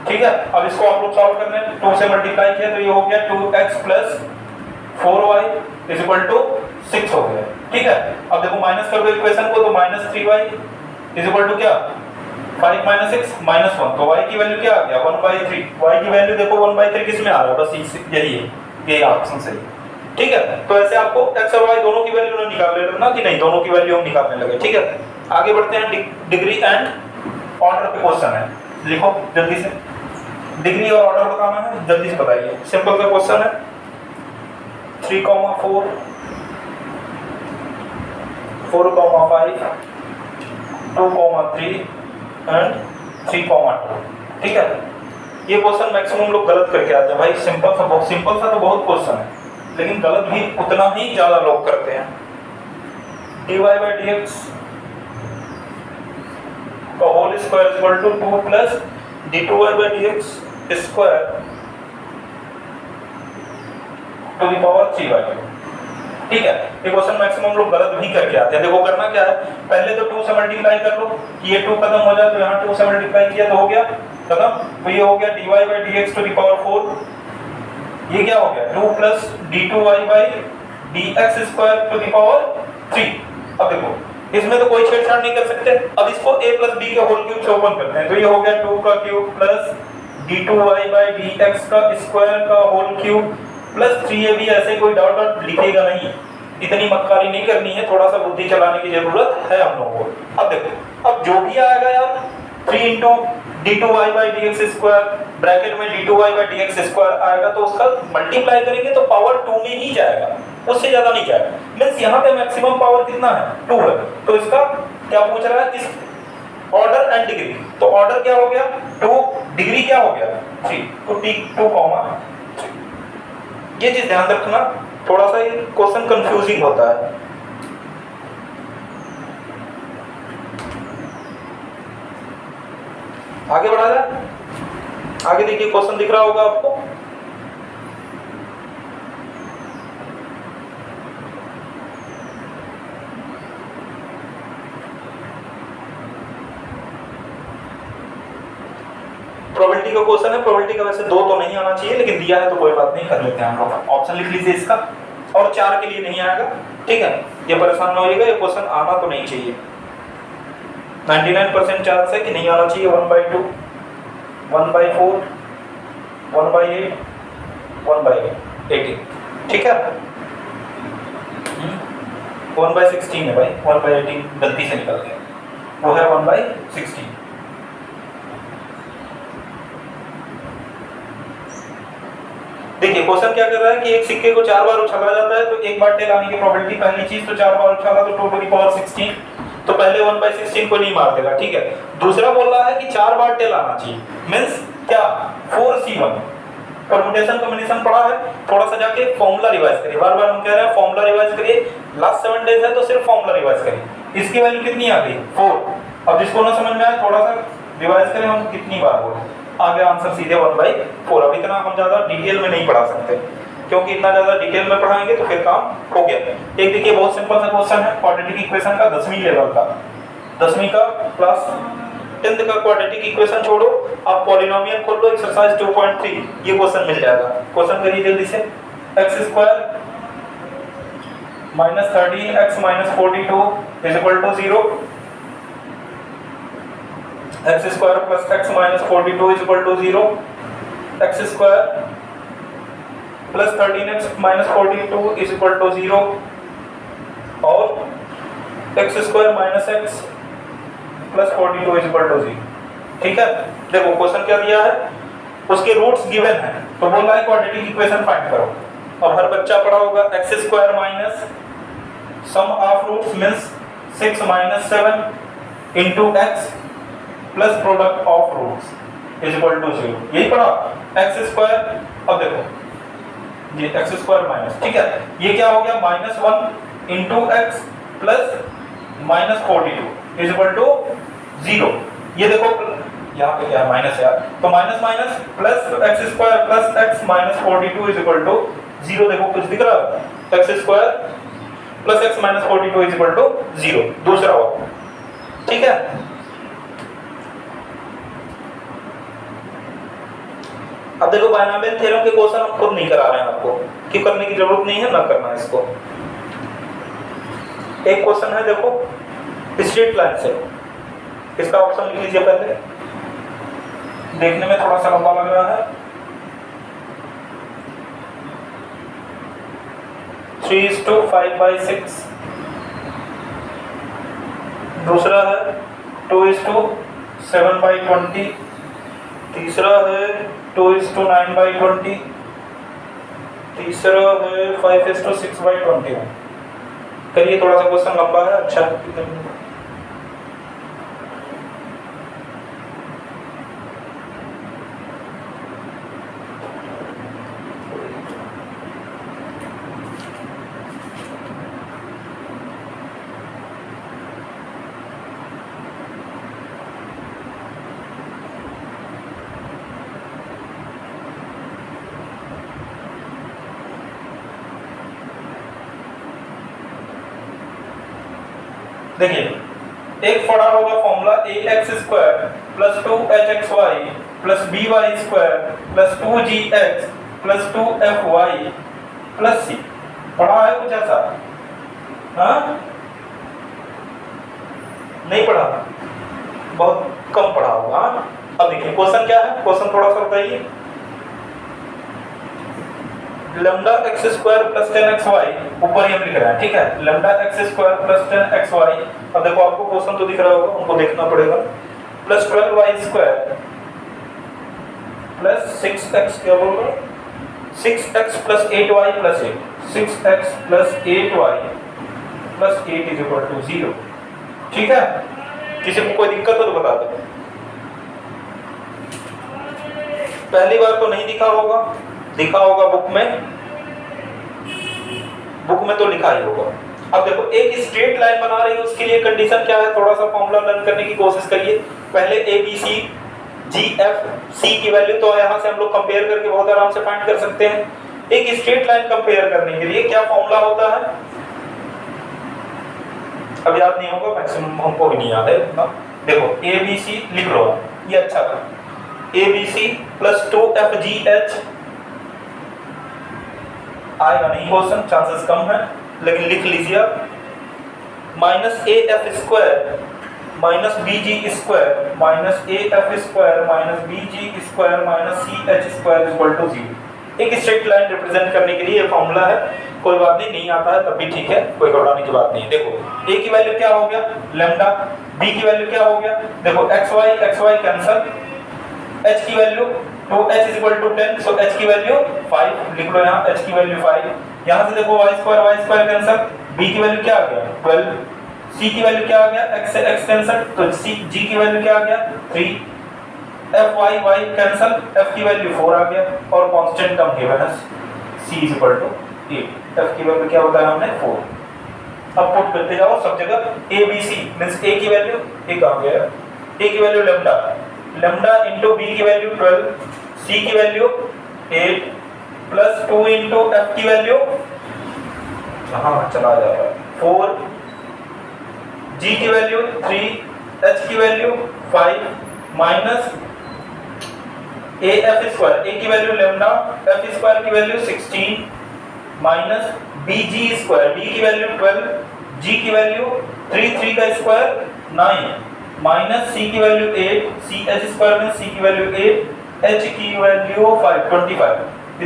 ठीक है। अब इसको आप लोग सॉल्व करने, 2 से मल्टीप्लाई किया तो ये हो गया 2x + 4y = 6 हो गया, ठीक है। अब देखो माइनस कर दो इक्वेशन को, तो -3y = क्या? 5 - 6 -1, तो y की वैल्यू क्या आ गया? 1/3। y की वैल्यू देखो 1/3 किस में आ रहा है? बस यही है, ये ऑप्शन सही, ठीक है। तो ऐसे आपको x और y दोनों की वैल्यू ना निकाल लेना कि नहीं, दोनों की वैल्यू हम निकालने लगे, ठीक है। आगे बढ़ते हैं, डिग्री एंड ऑर्डर पे क्वेश्चन है, लिखो जल्दी से। डिग्री और ऑर्डर बताना है, जल्दी से बताइए। सिंपल सा क्वेश्चन है। 3, 4, 4, 5, 2, 3 एंड 3, 2। ठीक है, ये क्वेश्चन मैक्सिमम लोग गलत करके आते हैं भाई। सिंपल सा तो बहुत क्वेश्चन है, लेकिन गलत भी उतना ही ज्यादा लोग करते हैं। dy by dx का whole square equal to 2 plus d2y by dx square to the power 3y। ठीक है, ये क्वेश्चन मैक्सिमम लोग गलत भी करके आते हैं। देखो करना क्या है, पहले तो 2 से मल्टीप्लाई कर लो, ये 2 खत्म हो जाए तो यहाँ 2 से मल्टीप्लाई किया तो हो गया खत्म। तो ये हो गया dy by dx to the power 4। ये क्या हो गया 2 plus d2y by dx square to the power 3। अब देखो इसमें तो कोई छेड़छाड़ नहीं कर सकते। अब इसको a प्लस b के होल क्यूब से ओपन करते हैं, तो ये हो गया 2 का cube plus d2y by dx का स्क्वायर का होल क्यूब प्लस 3ab। ऐसे कोई डॉट लिखेगा नहीं, इतनी मक्कारी नहीं करनी है, थोड़ा सा बुद्धि चलाने की जरूरत है हम लोगों को। अब देखो, अब जो भी आएगा यार 3 into d2y by dx square bracket में d2y by dx स्क्वायर आएगा, तो उसका मल्टीप्लाई करेंगे तो पावर 2 में ही जाएगा, उससे ज्यादा नहीं जाएगा। मींस यहाँ पे मैक्सिमम पावर कितना है 2 है। तो इसका क्या पूछ रहा है, किस ऑर्डर एंड डिग्री। तो ऑर्डर क्या हो गया 2, डिग्री क्या हो गया 3, तो 2, 3। ये चीज ध्यान रखना, थोड़ा सा ये क्वेश्चन कंफ्यूजिंग होता है। आगे बढ़ा जाए, आगे देखिए क्वेश्चन दिख रहा होगा आपको। प्रोबेबिलिटी का क्वेश्चन है। प्रोबेबिलिटी का वैसे 2 तो नहीं आना चाहिए, लेकिन दिया है तो कोई बात नहीं, कर लेते हैं हम लोग। ऑप्शन लिख लीजिए इसका, और 4 के लिए नहीं आएगा। ठीक है, ये परेशान ना होइएगा, ये क्वेश्चन आना तो नहीं चाहिए। 99% चांस है कि नहीं आना चाहिए। 1/2, 1/4, 1/8, 1/18। ठीक है, 1/16 है भाई, 1/18 गलती से निकल गया, वो है 1/16। देखिए क्वेश्चन क्या कर रहा है कि एक सिक्के को 4 बार उछाला जाता है, तो एक बार टेल आने की प्रोबेबिलिटी, पहली चीज तो 4 बार उछाला तो 2 टू द पावर 16, तो पहले 1/16 को नहीं मार देगा। ठीक है, दूसरा बोल रहा है कि 4 बार टेल आना चाहिए, मींस क्या 4c1। परम्यूटेशन कॉम्बिनेशन पढ़ा है, थोड़ा सा जाके फॉर्मूला रिवाइज करिए। बार बार हम कह रहे हैं फॉर्मूला रिवाइज करिए, लास्ट 7 डेज है तो सिर्फ फॉर्मूला रिवाइज करिए। इसकी वैल्यू कितनी आ गई 4। अब जिसको ना समझ में आए थोड़ा सा रिवाइज करें, हम कितनी बार बोले, आ गया आंसर सीधे 1/4। अब इतना हम ज्यादा डिटेल में नहीं पढ़ा सकते, क्योंकि इतना ज्यादा डिटेल में पढ़ाएंगे तो फिर काम हो गया। एक देखिए बहुत सिंपल सा क्वेश्चन है, क्वाड्रेटिक इक्वेशन का 10वीं लेवल का, 10वीं का प्लस 10th का क्वाड्रेटिक इक्वेशन छोड़ो, आप पॉलिनोमियल खोल लो, एक्सरसाइज 2.3, ये क्वेश्चन मिल जाएगा। क्वेश्चन करिए जल्दी से। x² - 13x - 42 = 0। x² + x - 42 = 0। x² + 13x - 42 = 0 और x² - x + 42 = 0। ठीक है, देखो क्वेश्चन क्या दिया है, उसके रूट्स गिवन है, तो बोल रहा है क्वाड्रेटिक इक्वेशन फाइंड करो। अब हर बच्चा पढ़ा होगा x² minus sum of roots means 6 - 7 * x plus product of roots = 0। यही पढ़ा x²। अब देखो ये x² माइनस, ठीक है, ये क्या हो गया -1 * x प्लस -42 = 0। ये देखो यहाँ पे क्या है माइनस यार, तो minus minus plus x² plus x - 42 = 0। देखो कुछ दिख रहा है, x² प्लस x - 42 = 0, दूसरा हो। ठीक है, अब देखो बायनॉमियल थ्योरम के क्वेश्चन हम खुद नहीं करा रहे हैं आपको, क्यों करने की जरूरत नहीं है, ना करना है इसको। एक क्वेश्चन है देखो स्ट्रेट लाइन से, इसका ऑप्शन लिख लीजिए पहले, देखने में थोड़ा सा लंबा लग रहा है। 3:5/6, दूसरा है 2:7/20, तीसरा है 2:9/20, तीसरा है 5:6/21। करिए, थोड़ा सा क्वेश्चन लंबा है, अच्छा देखिए, एक पढ़ा होगा formula ax² + 2hxy + by² + 2gx + 2fy + c। पढ़ा है कुछ ऐसा? हाँ, नहीं पढ़ा, बहुत कम पढ़ा होगा। अब देखिए क्वेश्चन क्या है, क्वेश्चन थोड़ा सा बताइए। लैम्डा x² + 10xy, ऊपर ही हम लिख रहे हैं, ठीक है, लैम्डा x² + 10xy। अब देखो आपको क्वेश्चन तो दिख रहा होगा, उनको देखना पड़ेगा, + 12y² + 6x, क्या बोल रहा है, 6x + 8y + 8, 6x + 8y + 8 = 0। ठीक है, किसी को कोई दिक्कत हो तो बता दो। पहली बार तो नहीं दिखा होगा, लिखा होगा बुक में तो लिखा ही होगा। अब देखो, एक स्ट्रेट लाइन बना रही है, उसके लिए कंडीशन क्या है, थोड़ा सा फॉर्मूला लर्न करने की कोशिश करिए। पहले A B C ji F C की वैल्यू तो यहाँ से हम लोग कंपेयर करके बहुत आराम से फाइंड कर सकते हैं। एक स्ट्रेट लाइन कंपेयर करने के लिए क्या फॉर्मूला होता है, अब याद नहीं होगा, मैक्सिमम हमको भी नहीं याद है इतना। देखो ए बी सी लिख लो, ये अच्छा था, ए बी सी + 2fgh आएगा नहीं क्वेश्चन, चांसेस कम है, लेकिन लिख लीजिए आप, -af² - bg² - af² - bg² - ch² 0। एक स्ट्रेट लाइन रिप्रेजेंट करने के लिए ये फॉर्मूला है। कोई बात नहीं आता है तब भी ठीक है, कोई घबराने की बात नहीं। देखो a की वैल्यू क्या हो गया लैम्डा, b की वैल्यू क्या हो गया, देखो xy कैंसिल, h की वैल्यू 2h = 10, सो h की वैल्यू 5 लिख लो यहाँ, h की वैल्यू 5। यहाँ से देखो y² कैंसिल, b की वैल्यू क्या आ गया 12, c की वैल्यू क्या आ गया, x से x कैंसिल, तो g की वैल्यू क्या आ गया 3, y कैंसिल, f की वैल्यू 4 आ गया, और कांस्टेंट टर्म गिवन है c = 8, f की वैल्यू क्या बताया हमने 4। अब पुट करते जाओ सब जगह, a b c means a की वैल्यू एक आ गया, a की वैल्यू लैम्डा इंटू b की वैल्यू 12, c की वैल्यू 8 + 2 इंटू f की वैल्यू चला जा रहा है 4, g की वैल्यू 3, h की वैल्यू 5 माइनस af², a की वैल्यू लैम्डा, f² की वैल्यू 16 माइनस bg², b की वैल्यू 12, g की वैल्यू 3 का स्क्वायर 9 माइनस c की वैल्यू 8, ch² में c की वैल्यू 8, h की वैल्यू 5 25 = 0।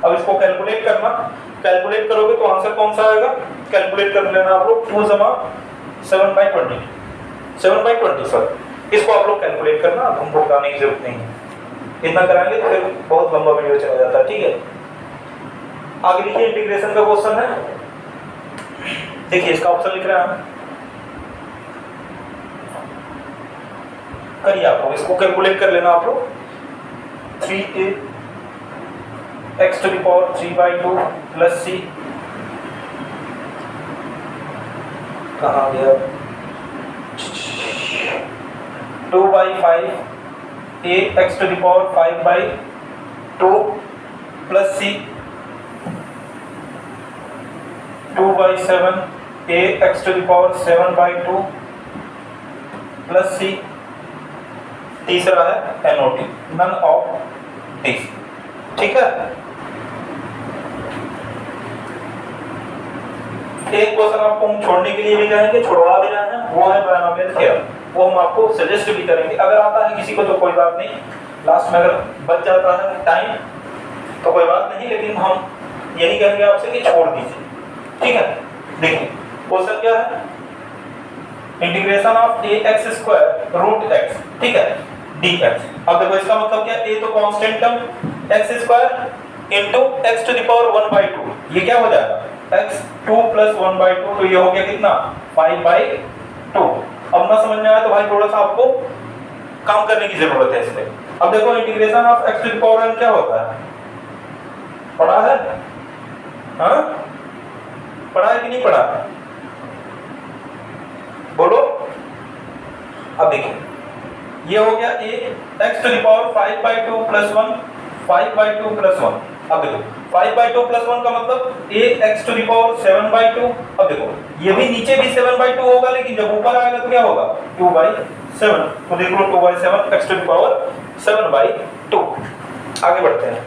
अब इसको कैलकुलेट करना, कैलकुलेट करोगे तो आंसर कौन सा आएगा, कैलकुलेट कर लेना आप लोग, 2 = 7/20 सर, इसको आप लोग कैलकुलेट करना, हमको बताने की जरूरत नहीं है, इतना कराएंगे तो फिर बहुत लंबा वीडियो चला जाता है। ठीक है, आगे देखिए, इंटीग्रेशन का क्वेश्चन है, देखिए इसका ऑप्शन लिख रहे हैं हम, करिए आप लोग, इसको कैलकुलेट कर लेना आप लोग। 3a x⁴ 3/2 + c, कहाँ गया, 2/5 a x⁵ 5/2 + c, 2/7 a x⁴ 7/2 + c, तीसरा है NOT, नन ऑफ दिस। ठीक है, एक क्वेश्चन आपको हम छोड़ने के लिए भी कहेंगे, छुड़वा भी रहे हैं, वो है बायनोमियल थ्योरम, वो हम आपको सजेस्ट भी करेंगे। अगर आता है किसी को तो कोई बात नहीं, लास्ट में अगर बच जाता है टाइम तो कोई बात नहीं, लेकिन हम यही कहेंगे आपसे कि छोड़ दीजिए। ठीक है, देखिए क्वेश्चन क्या है, इंटीग्रेशन ऑफ ax² √x, ठीक है, dx अब देखो इसका मतलब क्या, a तो constant term x square into x to the power 1/2, ये क्या हो जाएगा x2 + 1/2, तो ये हो गया कितना 5/2। अब ना समझ में आया तो भाई थोड़ा सा आपको काम करने की जरूरत है इसमें। अब देखो integration of x to the power n क्या होता है, पढ़ा है? हाँ पढ़ा है कि नहीं पढ़ा? बोलो। अब देखिए ये हो गया a x to the power 5/2 + 1, 5/2 + 1। अब देखो 5/2 + 1 का मतलब a x to the power 7/2। अब देखो ये भी नीचे भी 7/2 होगा, लेकिन जब ऊपर आएगा तो क्या होगा 2/7। तो देख लो 2/7 x टू द पावर 7/2। आगे बढ़ते हैं।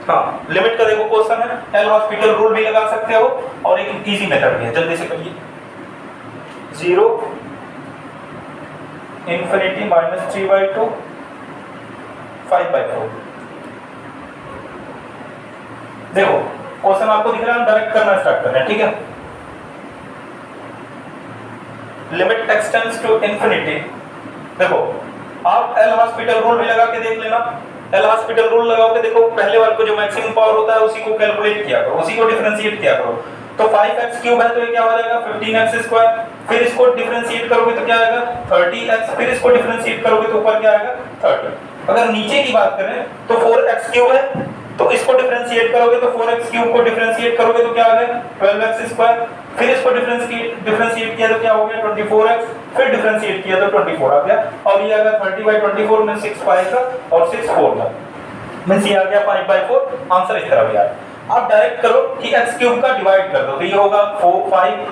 हाँ लिमिट का देखो क्वेश्चन है, एल हॉस्पिटल रूल भी लगा सकते हो और एक इजी मेथड भी है, जल्दी से करिए। 0 इंफिनिटी -3/2 5/4। देखो क्वेश्चन आपको दिख रहा है, डायरेक्ट करना स्टार्ट करना है, ठीक है। Limit extends to infinity. देखो आप एल हॉस्पिटल रूल भी लगा के देख लेना। एल हॉस्पिटल रूल लगाओ के देखो, पहले वाले को जो मैक्सिमम पावर होता है उसी को कैलकुलेट किया करो, उसी को डिफरेंशिएट किया करो। तो 5x³ है तो ये क्या हो जाएगा 15x²। फिर इसको डिफरेंशिएट करोगे तो क्या आएगा 30x। फिर इसको डिफरेंशिएट करोगे तो ऊपर क्या आएगा 30। अगर नीचे की बात करें तो 4x³ है, तो इसको डिफरेंशिएट करोगे तो 4x³ को डिफरेंशिएट करोगे तो क्या आ गया 12x²। फिर इसको डिफरेंशिएट किया तो क्या हो गया 24x। फिर डिफरेंशिएट किया तो 24 आ गया, और ये आ गया 30/24 में 6 5 का और 6 4 का, मींस ये आ गया 5/4। आंसर इस तरह भी आ गया। आप डायरेक्ट करो कि x³ का डिवाइड कर दो, तो ये होगा 5 +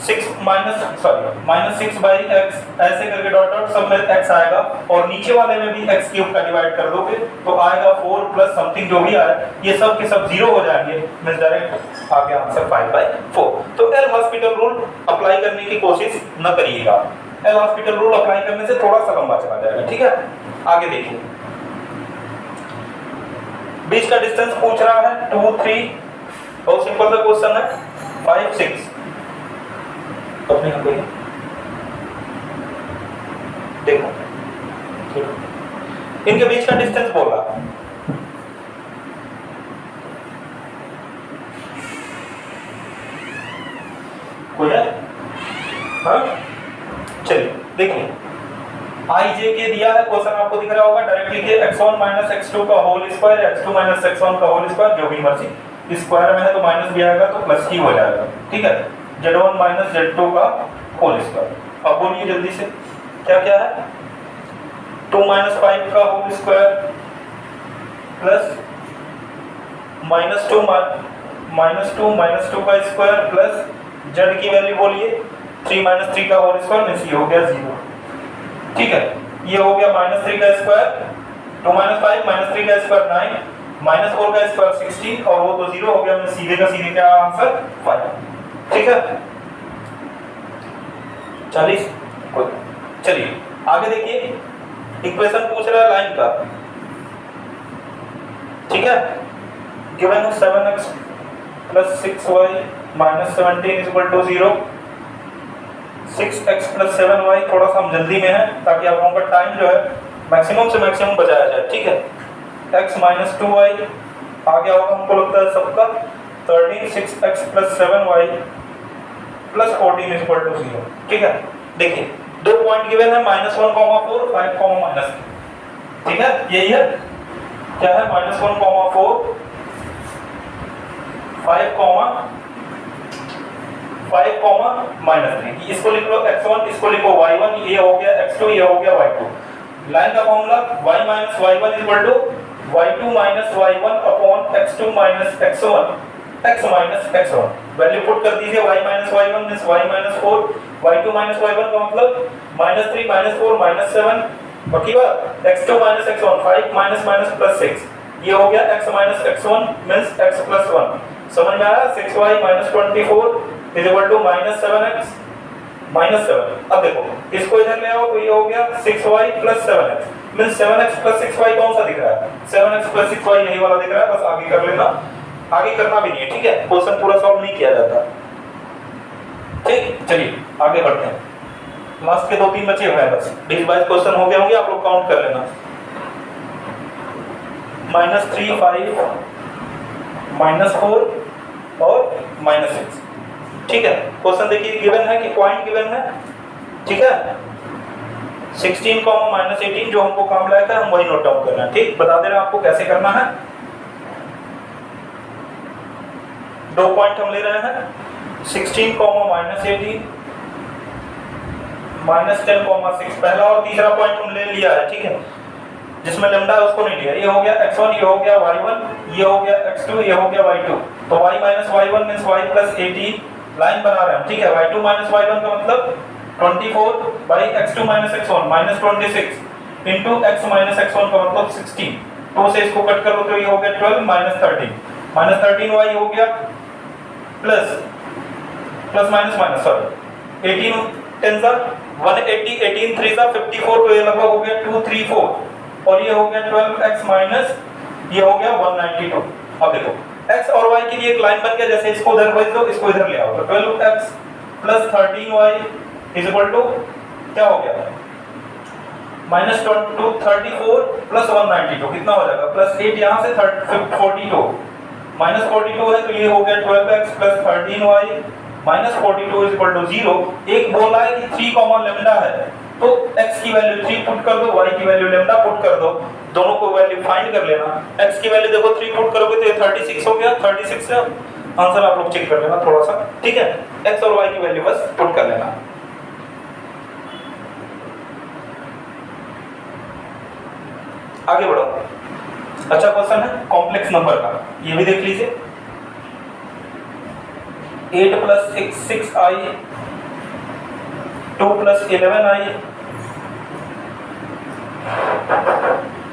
6 -6/x, ऐसे करके डॉट डॉट सब में x आएगा, और नीचे वाले में भी x³ का डिवाइड कर दोगे तो आएगा 4 + समथिंग जो भी आए, ये सब के सब 0 हो जाएंगे, मींस डायरेक्ट आ गया आंसर 5/4। तो एल हॉस्पिटल रूल अप्लाई करने की कोशिश न करिएगा, एल हॉस्पिटल रूल अप्लाई करने से थोड़ा सा लंबा चला जाएगा, ठीक है। आगे देखिए, बीच का डिस्टेंस पूछ रहा है 2 3, बहुत सिंपल सा क्वेश्चन है। 5 6 अपने हम देखो इनके बीच का डिस्टेंस बोल रहा है। कोई है? हाँ चलिए देखिए, आई जे के दिया है, क्वेश्चन आपको दिख रहा होगा, डायरेक्ट लिखिए x1 - x2 का होल स्क्वायर, x2 - x1 का होल स्क्वायर, जो भी मर्जी, स्क्वायर में है तो माइनस भी आएगा तो प्लस ही हो जाएगा, ठीक है। z1 - z2 का होल स्क्वायर। अब बोलिए जल्दी से क्या क्या है, 2 - 5 का होल स्क्वायर प्लस -2 का स्क्वायर प्लस z की वैल्यू बोलिए 3 - 3 का होल स्क्वायर, मींस ये हो गया 0, ठीक है। ये हो गया -3 का स्क्वायर, 2 - 5 - 3 का स्क्वायर 9, -4 का स्क्वायर 16, और वो तो 0 हो गया, मैं सीधे का सीधे क्या आंसर 5, ठीक है 40। चलिए आगे देखिए, इक्वेशन पूछ रहा है लाइन का, ठीक है। Given 7x + 6y - 17 = 0, 6x + 7y, थोड़ा सा हम जल्दी में है ताकि आप लोगों का टाइम जो है मैक्सिमम से मैक्सिमम बचाया जाए, ठीक है। x - 2y आ गया होगा हमको लगता है सबका 13, 6x + 7y + 14 = 0, ठीक है। देखिए दो पॉइंट गिवन है, -1, 4, 5, ठीक है, यही है, क्या है -1, 4, 5, -3। इसको लिख लो x1, इसको लिखो y1, ये हो गया x2, ये हो गया y2। लाइन का formula y - y1 = y2 - y1 / x2 - x1 x - x1। Value put कर दीजिए, y - y1 means y - 4, y2 - y1 का मतलब -3 - 4 - 7, बाकी बात x2 - x1 5 - +6, ये हो गया x - x1 मींस x + 1। समझ में आया? 6y - 24 = -7x - 7। अब देखो इसको इधर ले आओ तो ये हो गया 6y + 7x, means 7x + 6y कौन सा दिख रहा है 7x + 6y, यही वाला दिख रहा है, बस आगे कर लेना, आगे करना भी नहीं है, ठीक है, क्वेश्चन पूरा सॉल्व नहीं किया जाता, ठीक। चलिए आगे बढ़ते हैं। लास्ट के 2-3 बचे हुए हैं बस, 20-22 क्वेश्चन हो गए होंगे, आप लोग काउंट कर लेना। -3, 5, -4 और -6। ठीक है, क्वेश्चन देखिए गिवन है कि पॉइंट गिवन है। ठीक है, 16, -18 जो हमको काम लायक है हम वही नोट डाउन करना है। ठीक, बता दे रहे हैं आपको कैसे करना है। 2 पॉइंट हम ले रहे हैं, 16, -18, -10, 6। पहला और तीसरा पॉइंट हम ले लिया है। ठीक है, जिसमें लैम्डा है उसको नहीं लिया। ये हो गया x1, ये हो गया y1, ये हो गया x2, ये हो गया y2। तो y - y1 means y + 18 line बना रहे हैं। ठीक है, y2 - y1 का मतलब 24/x2 - x1 -26 into x - x1 का मतलब 16। 2 से इसको कट कर लो तो ये हो गया 12 - 13 -13y हो गया प्लस सॉरी 18 10 180 18 3 54। तो ये लगभग हो गया 234 और ये हो गया 12x माइनस ये हो गया 192। अब देखो x और y के लिए एक लाइन बन गया, जैसे इसको उधर भेज दो इसको इधर ले आओ तो 12x + 13y = क्या हो गया -234 + 192 कितना हो जाएगा +8 यहाँ से 42 -42 है तो ये हो गया 12x + 13y -42 = 0। एक बोला है कि 3, लैम्डा है तो x की वैल्यू 3 पुट कर दो, y की वैल्यू लैम्डा पुट कर दो, दोनों को वैल्यू फाइंड कर लेना। x की वैल्यू देखो 3 पुट करोगे तो ये 36 हो गया। 36 से आंसर आप लोग चेक कर लेना थोड़ा सा। ठीक है, x और y की वैल्यू बस पुट कर लेना। आगे बढ़ो। अच्छा क्वेश्चन है कॉम्प्लेक्स नंबर का, ये भी देख लीजिए। 8 + 6i 2 + 11i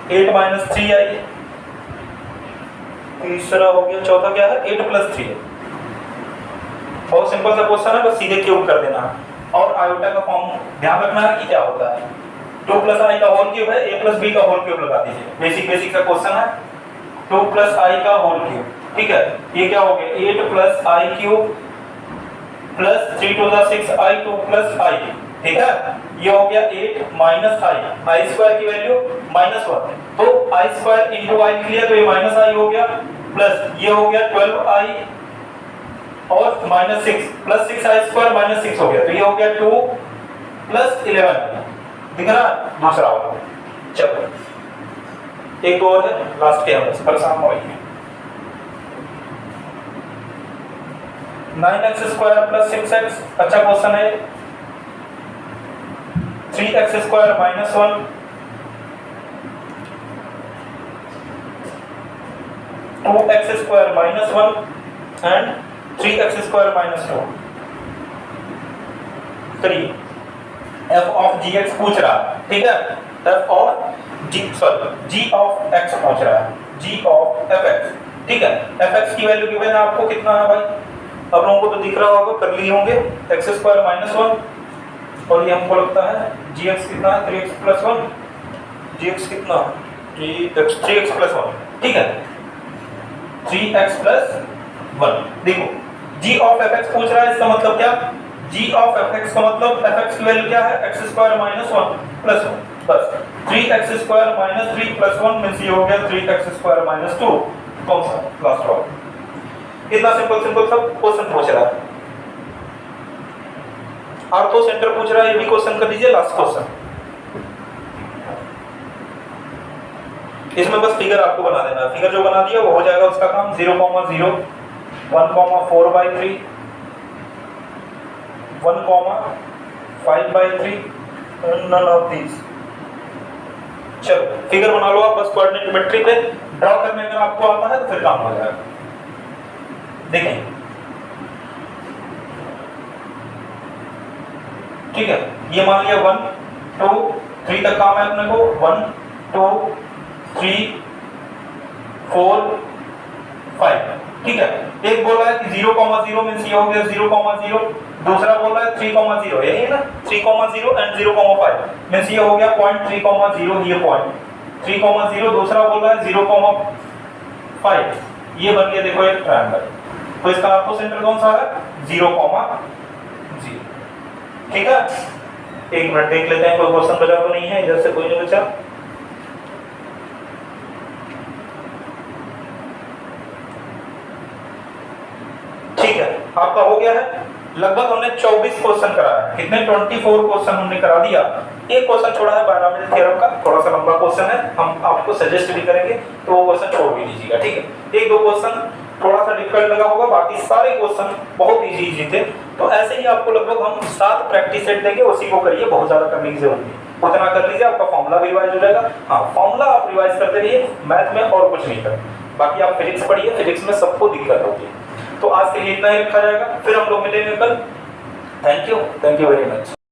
8 - 3i तीसरा हो गया, चौथा क्या है 8 + 3 है। बहुत सिंपल सा क्वेश्चन है, बस सीधे क्यूब कर देना है। और आयोटा का फॉर्म ध्यान रखना है कि क्या होता है। 2 + i का होल क्यूब है, a + b का होल क्यूब लगा दीजिए। बेसिक का क्वेश्चन है 2 + i का होल क्यूब। ठीक है, ये क्या हो गया 8 + i³ + 3 × 2 = 6i 2 + i। ठीक है, ये हो गया 8 - i² की वैल्यू -1 तो i² × i लिया तो ये -i हो गया प्लस ये हो गया 12i और -6 + 6i² - 6 हो गया तो ये हो गया 2 + 11 दिख रहा दूसरा वाला। चलो एक और है लास्ट के, हम परेशान हो रही है। 9x² + 6x। अच्छा क्वेश्चन है। 3x² - 1 2x² - 1 and 3x² - 2 3 f of gx पूछ रहा है। ठीक है, f of g of x पूछ रहा है, g of fx। ठीक है, fx की वैल्यू गिवन है आपको कितना है भाई, आप लोगों को तो दिख रहा होगा, कर लिए होंगे x² - 1 और ये हमको लगता है gx कितना है 3x + 1 gx कितना 3x + 1। ठीक है, 3x + 1। देखो g of fx पूछ रहा है, इसका मतलब क्या g of fx का मतलब fx की वैल्यू क्या है x² - 1 + 1 बस 3x² - 3 + 1 मींस ये हो गया 3x² - 2। कौन सा लास्ट वाला। इतना सिंपल सब क्वेश्चन पूछ रहा है। आर्थो सेंटर पूछ रहा है, ये भी क्वेश्चन कर दीजिए लास्ट क्वेश्चन। इसमें बस फिगर आपको बना देना है, फिगर जो बना दिया वो हो जाएगा उसका काम। 0, 0 1,4/3 1,5/3 none of these। चलो फिगर बना लो आप बस कोऑर्डिनेट ज्योमेट्री पे। ड्रॉ करने अगर आपको आता है तो फिर काम हो जाएगा। देखिए ठीक है, ये मान लिया 1 2 3 तक काम है अपने को। 1 2 3 4 5। ठीक है, एक बोला है कि 0, 0 मींस ये हो गया 0, 0। दूसरा बोला है 3, 0, यही है ना 3, 0 एंड 0, 5 मींस ये हो गया पॉइंट 3, 0। ये पॉइंट 3, 0। दूसरा बोला है 0, 5 ये बन गया देखो एक ट्रायंगल। तो इसका आपको सेंटर कौन सा है 0, 0। ठीक है, एक मिनट देख लेते हैं कोई क्वेश्चन बचा तो नहीं है, इधर से कोई नहीं बचा। ठीक है, आपका हो गया है। लगभग हमने 24 क्वेश्चन कराया है। कितने? 24 क्वेश्चन हमने करा दिया। एक क्वेश्चन छोड़ा है बायनॉमियल थ्योरम का, थोड़ा सा लंबा क्वेश्चन है, हम आपको सजेस्ट भी करेंगे तो वो क्वेश्चन छोड़ भी दीजिएगा, ठीक है। एक दो क्वेश्चन थोड़ा सा डिफिकल्ट लगा होगा, बाकी सारे क्वेश्चन बहुत इजी थे। तो ऐसे ही आपको लगभग हम 7 प्रैक्टिस सेट देंगे, उसी को करिए, बहुत ज्यादा करने की जरूरत नहीं, उतना कर लीजिए, आपका फॉर्मूला भी रिवाइज हो जाएगा। हाँ, फॉर्मूला आप रिवाइज करते रहिए, मैथ में और कुछ नहीं करें। बाकी आप फिजिक्स पढ़िए, फिजिक्स में सबको दिक्कत होती है। तो आज के लिए इतना ही रखा जाएगा, फिर हम लोग मिलेंगे कल। Thank you very much.